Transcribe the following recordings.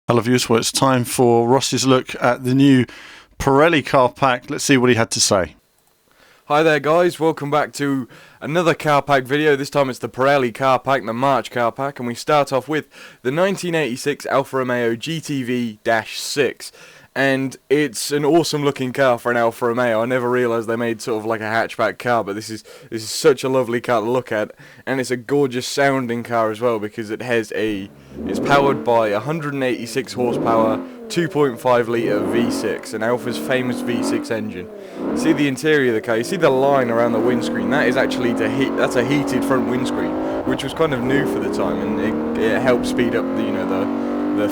Hello viewers, well it's time for Ross's look at the new Pirelli car pack. Let's see what he had to say. Hi there guys, welcome back to another car pack video. This time it's the Pirelli car pack, the March car pack, and we start off with the 1986 Alfa Romeo GTV-6. And it's an awesome looking car for an Alfa Romeo. I never realised they made sort of like a hatchback car, but this is such a lovely car to look at, and it's a gorgeous sounding car as well because it's powered by 186 horsepower, 2.5 litre V6, and Alfa's famous V6 engine. See the interior of the car, you see the line around the windscreen, that is actually that's a heated front windscreen, which was kind of new for the time, and it helped speed up the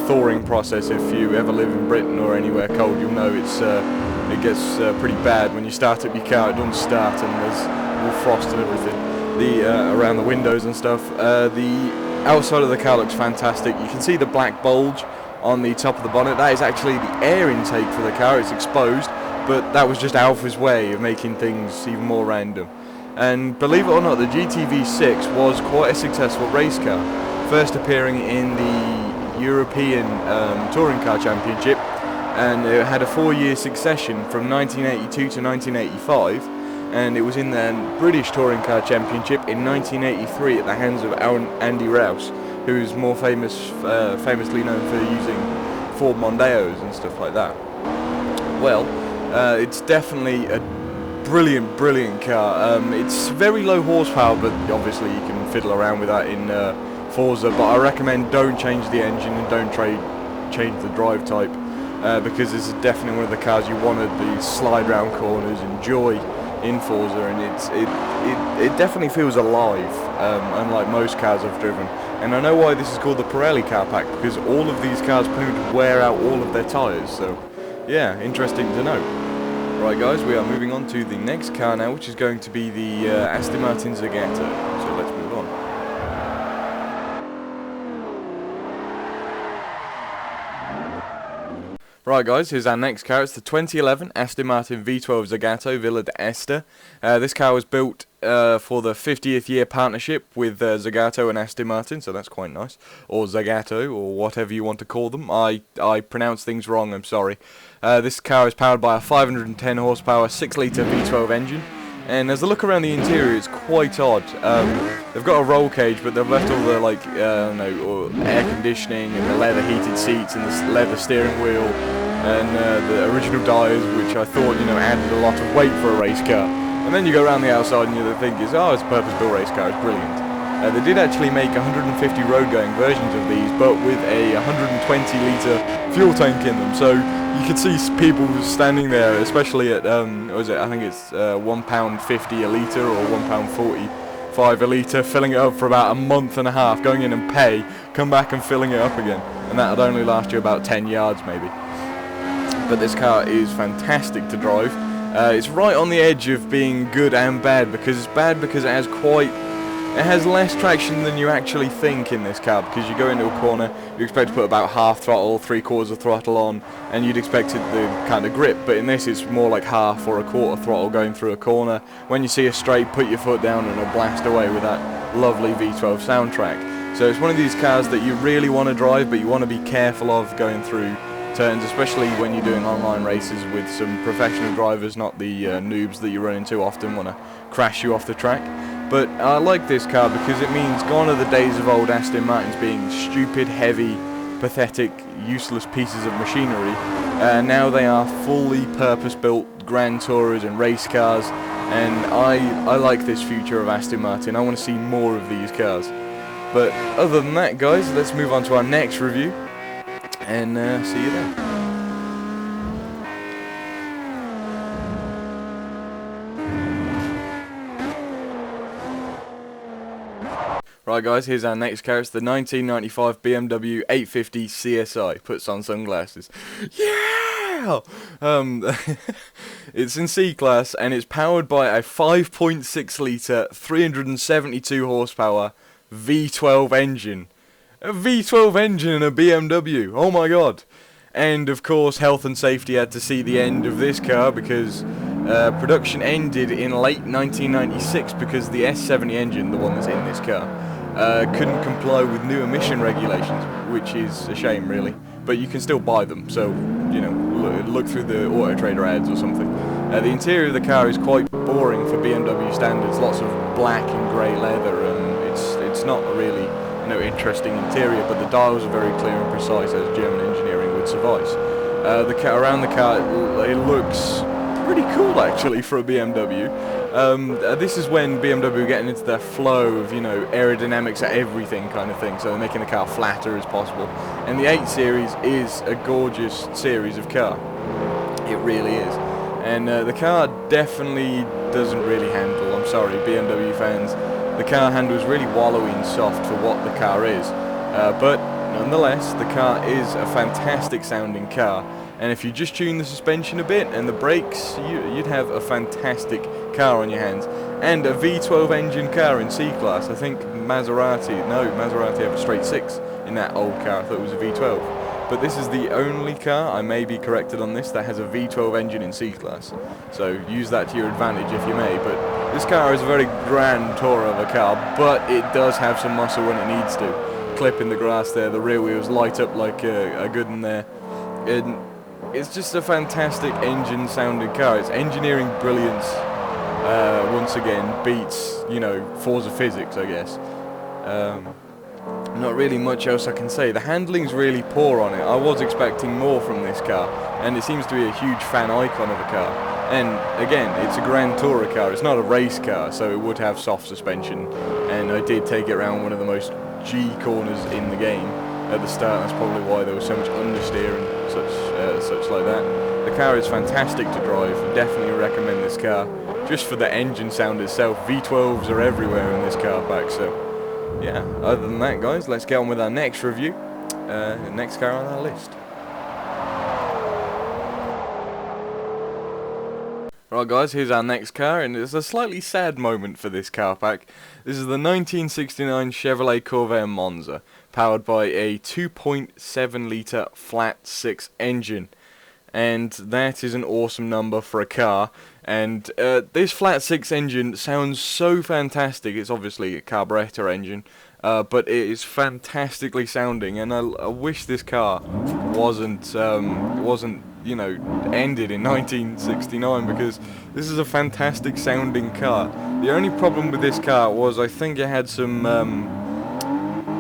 thawing process. If you ever live in Britain or anywhere cold, you'll know it gets pretty bad when you start up your car. It doesn't start, and there's all frost and everything around the windows and stuff. The outside of the car looks fantastic. You can see the black bulge on the top of the bonnet. That is actually the air intake for the car. It's exposed, but that was just Alfa's way of making things even more random. And believe it or not, the GTV-6 was quite a successful race car, first appearing in the European Touring Car Championship, and it had a 4-year succession from 1982 to 1985, and it was in the British Touring Car Championship in 1983 at the hands of Andy Rouse, who is more famously known for using Ford Mondeos and stuff like that. Well, it's definitely a brilliant car. It's very low horsepower, but obviously you can fiddle around with that in Forza, but I recommend don't change the engine and don't change the drive type, because this is definitely one of the cars you want to be slide round corners, enjoy in Forza, and it definitely feels alive, unlike most cars I've driven. And I know why this is called the Pirelli car pack, because all of these cars pretty much wear out all of their tyres, so yeah, interesting to know. Right guys, we are moving on to the next car now, which is going to be the Aston Martin Zagato, so let's move on. Right guys, here's our next car. It's the 2011 Aston Martin V12 Zagato Villa d'Este. This car was built for the 50th year partnership with Zagato and Aston Martin, so that's quite nice. Or Zagato, or whatever you want to call them. I pronounce things wrong, I'm sorry. This car is powered by a 510 horsepower 6 litre V12 engine. And as I look around the interior, it's quite odd. They've got a roll cage, but they've left all the air conditioning and the leather heated seats and the leather steering wheel and the original tyres, which I thought added a lot of weight for a race car. And then you go around the outside and you think it's a purpose-built race car. It's brilliant. They did actually make 150 road-going versions of these, but with a 120 litre fuel tank in them. So you could see people standing there, especially at I think it's £1.50 a litre or £1.45 a litre, filling it up for about a month and a half, going in and pay, come back and filling it up again, and that would only last you about 10 yards maybe. But this car is fantastic to drive. It's right on the edge of being good and bad, because it's bad because it has less traction than you actually think in this car, because you go into a corner, you expect to put about half throttle, 3/4 of throttle on, and you'd expect it to kind of grip, but in this it's more like half or a quarter throttle going through a corner. When you see a straight, put your foot down and it'll blast away with that lovely V12 soundtrack. So it's one of these cars that you really want to drive, but you want to be careful of going through turns, especially when you're doing online races with some professional drivers, not the noobs that you run into often want to crash you off the track. But I like this car because it means gone are the days of old Aston Martins being stupid, heavy, pathetic, useless pieces of machinery. Now they are fully purpose-built Grand Tourers and race cars, and I like this future of Aston Martin. I want to see more of these cars. But other than that guys, let's move on to our next review, and see you then. Right guys, here's our next car. It's the 1995 BMW 850 CSI. Puts on sunglasses. Yeah! It's in C-Class, and it's powered by a 5.6 litre, 372 horsepower V12 engine. A V12 engine in a BMW. Oh my god. And of course, health and safety had to see the end of this car, because production ended in late 1996 because the S70 engine, the one that's in this car, couldn't comply with new emission regulations, which is a shame really. but you can still buy them. So, you know, look through the Auto Trader ads or something. The interior of the car is quite boring for BMW standards. Lots of black and grey leather. It's not a really, you know, interesting interior, but the dials are very clear and precise, as German engineering would suffice. Around the car, it looks pretty cool actually for a BMW. This is when BMW are getting into their flow of, you know, aerodynamics at everything kind of thing, so they're making the car flatter as possible. And the 8 Series is a gorgeous series of car. It really is. And the car definitely doesn't really handle. I'm sorry, BMW fans. The car handles really wallowy and soft for what the car is. But nonetheless, the car is a fantastic sounding car. And if you just tune the suspension a bit and the brakes, you'd have a fantastic car on your hands. And a V12 engine car in C-Class. I think Maserati have a straight 6 in that old car. I thought it was a V12. But this is the only car, I may be corrected on this, that has a V12 engine in C-Class. So use that to your advantage if you may. But this car is a very grand tour of a car, but it does have some muscle when it needs to. Clip in the grass there, the rear wheels light up like a good one there. It's just a fantastic engine sounding car. Its engineering brilliance, once again, beats, you know, Forza physics, I guess. Not really much else I can say. The handling's really poor on it. I was expecting more from this car, and it seems to be a huge fan icon of a car. And again, it's a Grand Tourer car. It's not a race car, so it would have soft suspension. And I did take it around one of the most G corners in the game at the start. That's probably why there was so much understeer and such like that. The car is fantastic to drive. Definitely recommend this car. Just for the engine sound itself, V12s are everywhere in this car pack. So yeah, other than that, guys, let's get on with our next review. The next car on our list. Right, guys, here's our next car, and it's a slightly sad moment for this car pack. This is the 1969 Chevrolet Corvair Monza, powered by a 2.7 litre flat 6 engine. And that is an awesome number for a car. And this flat 6 engine sounds so fantastic. It's obviously a carburetor engine, but it is fantastically sounding. And I wish this car wasn't you know, ended in 1969, because this is a fantastic sounding car. The only problem with this car was I think it had some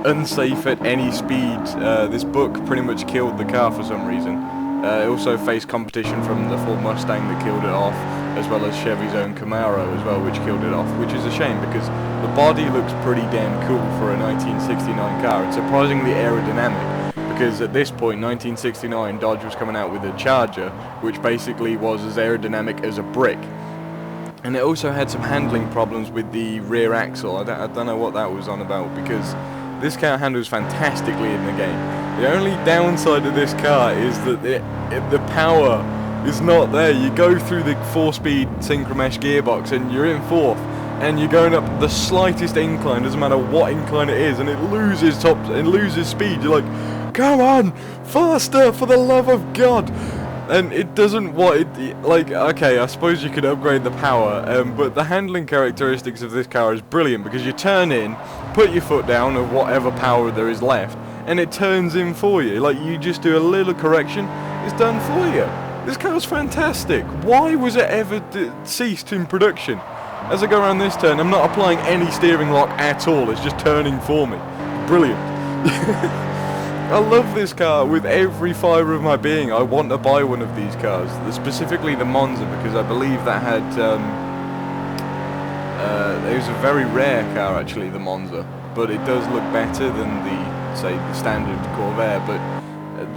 unsafe at any speed. This book pretty much killed the car for some reason. It also faced competition from the Ford Mustang that killed it off, as well as Chevy's own Camaro as well, which killed it off, which is a shame because the body looks pretty damn cool for a 1969 car. It's surprisingly aerodynamic, because at this point, 1969, Dodge was coming out with a Charger, which basically was as aerodynamic as a brick. And it also had some handling problems with the rear axle. I don't know what that was on about, because this car handles fantastically in the game. The only downside of this car is that the power is not there. You go through the 4-speed synchromesh gearbox and you're in 4th, and you're going up the slightest incline, doesn't matter what incline it is, and it loses speed. You're like, come on, faster, for the love of God. And it doesn't like, okay, I suppose you could upgrade the power, but the handling characteristics of this car is brilliant, because you turn in, put your foot down of whatever power there is left, and it turns in for you. Like, you just do a little correction, it's done for you. This car's fantastic. Why was it ever ceased in production? As I go around this turn, I'm not applying any steering lock at all, it's just turning for me. Brilliant. I love this car with every fibre of my being. I want to buy one of these cars, specifically the Monza, because I believe that had, it was a very rare car actually, the Monza, but it does look better than the standard Corvair, but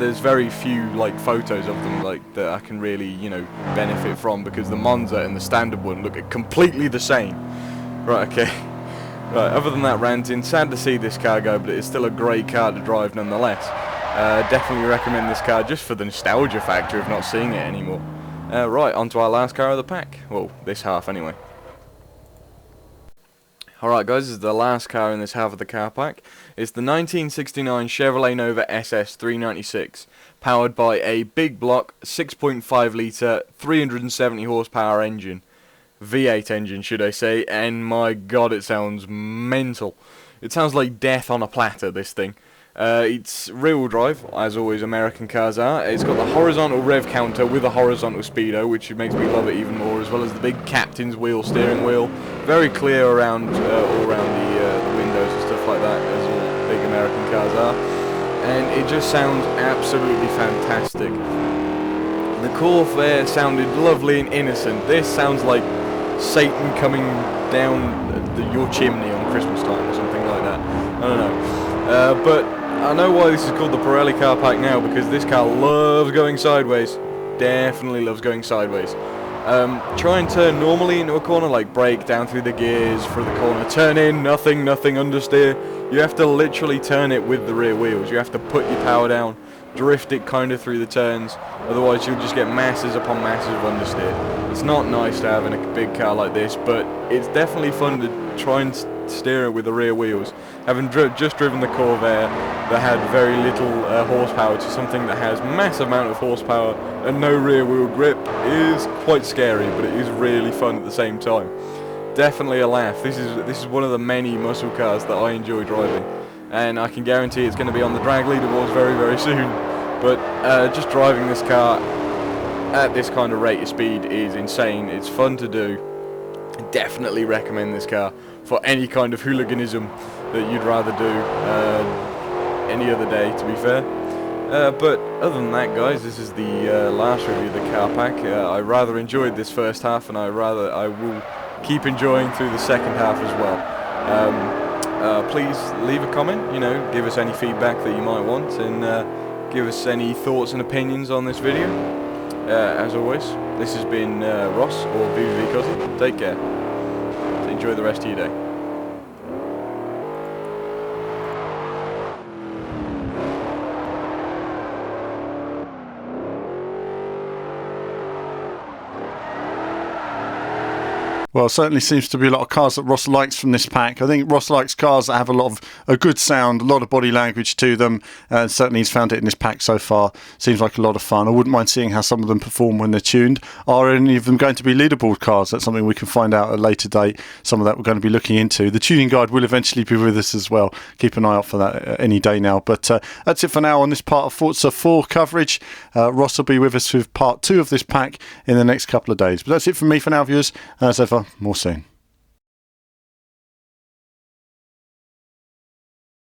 there's very few like photos of them like that I can really, you know, benefit from, because the Monza and the standard one look completely the same. Right, okay. Right, other than that ranting, sad to see this car go, but it's still a great car to drive nonetheless. Definitely recommend this car just for the nostalgia factor of not seeing it anymore. Right, on to our last car of the pack. Well, this half anyway. Alright guys, this is the last car in this half of the car pack. It's the 1969 Chevrolet Nova SS 396, powered by a big block 6.5 litre 370 horsepower engine. V8 engine, should I say, and my god, it sounds mental. It sounds like death on a platter, this thing. It's rear-wheel drive, as always American cars are. It's got the horizontal rev counter with a horizontal speedo, which makes me love it even more, as well as the big captain's wheel, steering wheel. Very clear around, all around the windows and stuff like that, as all big American cars are. And it just sounds absolutely fantastic. The Corvair sounded lovely and innocent. This sounds like Satan coming down your chimney on Christmas time or something like that. I don't know. But I know why this is called the Pirelli car pack now, because this car loves going sideways. Definitely loves going sideways. Try and turn normally into a corner, like brake down through the gears for the corner. Turn in, nothing understeer. You have to literally turn it with the rear wheels. You have to put your power down, drift it kind of through the turns, otherwise you'll just get masses upon masses of understeer. It's not nice to have in a big car like this, but it's definitely fun to try and steer it with the rear wheels. Having just driven the Corvair that had very little horsepower to something that has massive amount of horsepower and no rear wheel grip is quite scary, but it is really fun at the same time. Definitely a laugh. This is one of the many muscle cars that I enjoy driving, and I can guarantee it's going to be on the drag leaderboards very, very soon. But just driving this car at this kind of rate of speed is insane. It's fun to do. I definitely recommend this car for any kind of hooliganism that you'd rather do any other day, to be fair. But other than that, guys, this is the last review of the car pack. I rather enjoyed this first half, and I will keep enjoying through the second half as well. Please leave a comment, give us any feedback that you might want, and give us any thoughts and opinions on this video. As always, this has been Ross, or VVV Cousin. Take care. Enjoy the rest of your day. Well, it certainly seems to be a lot of cars that Ross likes from this pack. I think Ross likes cars that have a lot of a good sound, a lot of body language to them, and certainly he's found it in this pack so far. Seems like a lot of fun. I wouldn't mind seeing how some of them perform when they're tuned. Are any of them going to be leaderboard cars? That's something we can find out at a later date. Some of that we're going to be looking into. The tuning guide will eventually be with us as well. Keep an eye out for that any day now. But that's it for now on this part of Forza 4 coverage. Ross will be with us with part 2 of this pack in the next couple of days. But that's it from me for now, viewers. As ever, more soon.